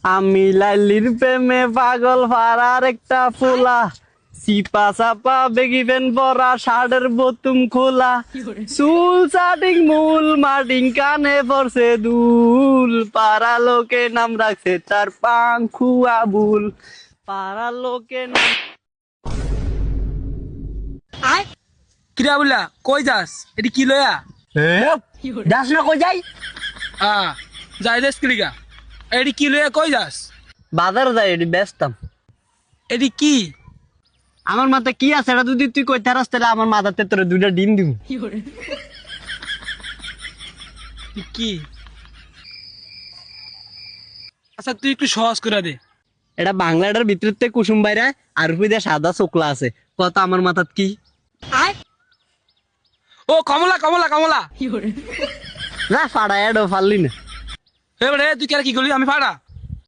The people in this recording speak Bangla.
আমি লাইলির প্রেমে পাগল ফারার একটা ফুলা সিপা সাপা বেগি ফেন পরা শার্টের বোতুম খোলা চুল চাটিং মূল মাটিং কানে পড়ছে দুল পাড়া লোকে নাম রাখছে তার পাংখু আবুল পাড়া লোকে নাম কিরা বলা কই যাস এটি কি লয়া যাস না কই যাই যাই দেশ কিলিগা এটি কি লয়া কই যাস বাজার যাই এটি ব্যস্তাম এটি কি আমার মাথায় কি আছে এটা যদি তুই কইতে পারস তাহলে আমার মাথাতে তোর দুইটা ডিম দিব এটি কি আচ্ছা তুই একটু সহজ করে দে এটা বাংলাটার ভিতর থেকে কুসুম বাইরে আর উপরে দিয়ে সাদা চোকলা আছে কত আমার মাথাত কি ও কমলা কমলা কমলা না ফাড়া এডো ফারলি না এবারে তুই কেন কি করলি আমি ফাড়া